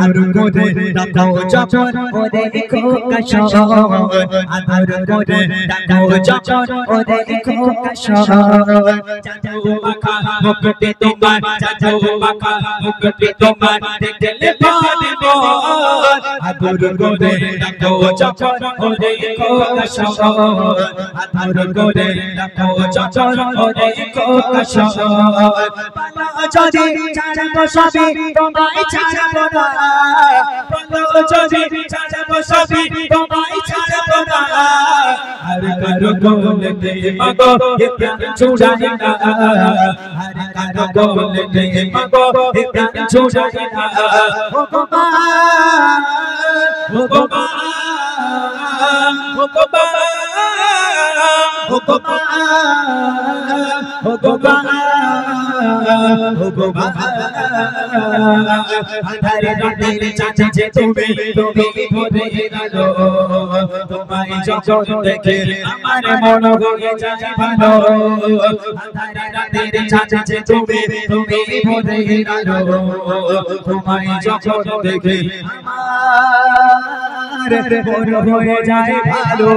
আদর করে ডাকো যখন ওদের খোকা শোন, আদর করে ডাকো যখন ওদের খোকা শোন। চাচু মাখা মুকুটে তোমার, চাচু মাখা মুকুটে তোমার, দেখলে ভাবে মন। আদর করে ডাকো যখন ওদের খোকা শোন, আদর করে ডাকো যখন ওদের খোকা শোন। পালো যদি ছাড়বো সবই তোমায় ছাড়বো না, পালো যদি ছাড়বো সবই তোমায় ছাড়বো না। আর কারো কোলেতে মাগো এ প্রাণ ছুড়াই না, আর কারো কোলেতে মাগো এ প্রাণ ছুড়াই না। ও গো মা, ও গো মা, ও গো মা, ও গো মা, ও গো মা, ও গো মা। আধারে রাতের চাঁদে তুমি তুমি ভরে গেলো, তোমায় যখন দেখে আমার মন হয়ে যায় ভালো। আধারে রাতের চাঁদে তুমি তুমি ভরে গেলো, তোমায় যখন দেখে আমার মন হয়ে যায় ভালো।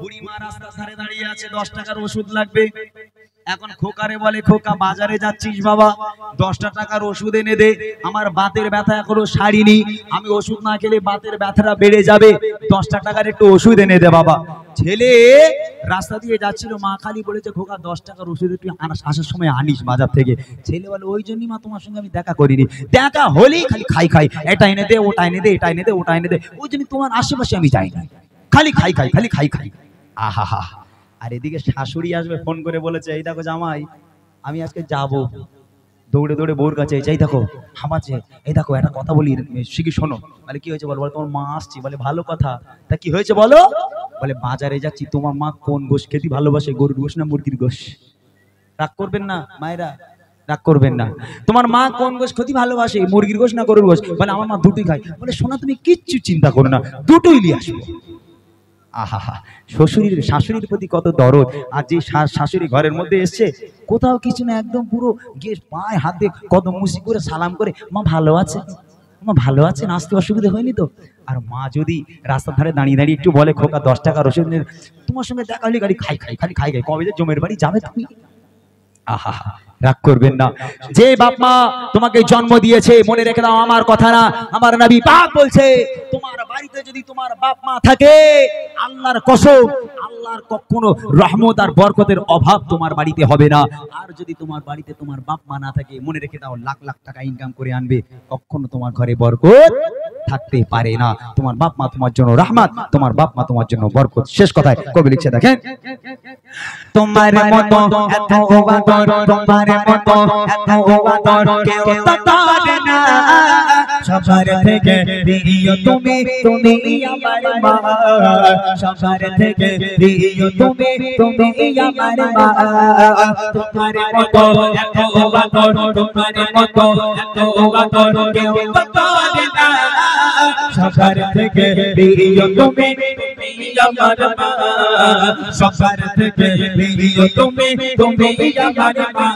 বুড়িমা রাস্তার ধারে দাঁড়িয়ে আছে, 10 টাকার ওষুধ লাগবে। এখন খোকারে বলে, খোকা বাজারে যাচ্ছিস বাবা, 10 টাকার ওষুধ এনে দে, আমার বাতের ব্যথা এখনো সারিনি, আমি ওষুধ না খেলে বাতের ব্যথাটা বেড়ে যাবে, 10 টাকার একটু ওষুধ এনে দে বাবা। ছেলে রাস্তা দিয়ে যাচ্ছিল, মা খালি বলেছে খোকা 10 টাকার ওষুধ একটু আসার সময় আনিস বাজার থেকে। ছেলে বলে ওই জন্যই মা তোমার সঙ্গে আমি দেখা করিনি, দেখা হলেই খালি খাই খাই, এটা এনে দে, ওটা এনে দে, এটা এনে দে, ওটা এনে দে, ওই জন্য তোমার আশেপাশে আমি যাই না, খালি খাই খাই, খালি খাই খাই। আহা হা। আর এদিকে শাশুড়ি আসবে, ফোন করে বলেছে এই দেখো জামাই আমি আজকে যাব। দৌড়ে দৌড়ে বউর কাছে, এই দেখো হামাচ্ছে, এই দেখো একটা কথা বলি শিখি শোনো। বলে কি হয়েছে বলো? বলে তোমার মা আসছি। বলে ভালো কথা, তা কি হয়েছে বলো? বলে বাজারে যাচ্ছি, তোমার মা কোন গোশ খেতে ভালোবাসে, গরুর গোশ না মুরগির গোশ? রাগ করবেন না মায়েরা, রাগ করবেন না। তোমার মা কোন গোশ খেতে ভালোবাসে, মুরগির গোশ না গরুর গোশ? বলে আমার মা দুটোই খায়। বলে শোনা তুমি কিচ্ছু চিন্তা করো না, দুটোই নিয়ে আসবো। আহা, শ্বশুরের শাশুড়ির প্রতি কত দরদ। আর যে শাশুড়ি ঘরের মধ্যে এসছে, কোথাও কিছু না, একদম পুরো গিয়ে পায়ে হাত দিয়ে কদম মুসি করে সালাম করে, মা ভালো আছে, মা ভালো আছেন, আসতে অসুবিধা হয়নি তো? আর মা যদি রাস্তার ধারে দাঁড়িয়ে দাঁড়িয়ে একটু বলে খোকা 10 টাকার ওষুধ, তোমার সঙ্গে দেখা হলে গাড়ি খাই খাই, খালি খাই খাই, কবে যে জমের বাড়ি যাবে তুমি? আহা, রাগ করবেন না। যে বাপ মা তোমাকে জন্ম দিয়েছে, মনে রেখে দাও আমার কথা না, আমার নবী পাক বলছে তোমার বাড়িতে যদি তোমার বাপ মা থাকে, আল্লাহর কসম, আল্লাহর কখনো রহমত আর বরকতের অভাব তোমার বাড়িতে হবে না। আর যদি তোমার বাড়িতে তোমার বাপ মা না থাকে, মনে রেখে দাও লাখ লাখ টাকা ইনকাম করে আনবে, কখনো তোমার ঘরে বরকত থাকতে পারে না। তোমার বাপ মা তোমার জন্য রহমত, তোমার বাপ মা তোমার জন্য বরকত। শেষ কথায় কবি লিখছে দেখেন, তোমার মতো এত আদর, তোমার মতো এত আদর কেউ তো করে না, সবার থেকে প্রিয় তুমি, তুমি আমার মা, সবার থেকে প্রিয় তুমি, তুমি আমার মা। তোমার মতো এত আদর, তোমার মতো এত আদর কেউ তো করে না, সবার থেকে প্রিয় তুমি, তুমি আমার মা, সবার থেকে প্রিয় তুমি, তুমি আমার মা।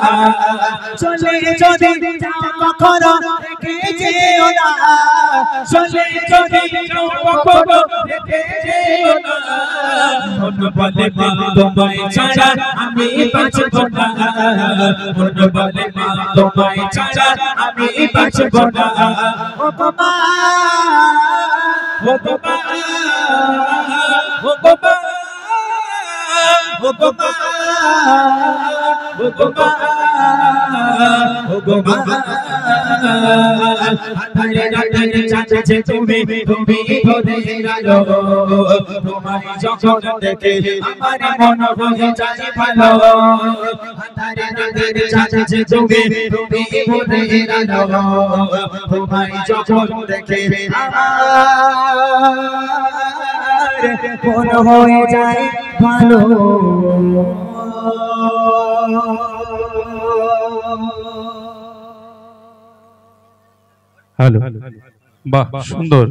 চলে যদি যাও কখনো রেখে যেও না, চলে যদি যাও কখনো রেখে যেও না, মন বলে মা তোমায় ছাড়া আমি বাঁচব না, মন বলে মা তোমায় ছাড়া আমি বাঁচব না। ও গো মা, ও গো মা, ও গো মা, ও গো মা, ও গো মা, ও গো মা। আধারে রাতের চাঁদে তুমি তুমি ভরে গেলো, তোমায় যখন দেখে আমার মন হয়ে যায় ভালো। আধারে রাতের চাঁদে তুমি তুমি ভরে গেলো, তোমায় যখন দেখে আমার মন হয়ে যায় ভালো। হ্যালো, বাহ সুন্দর।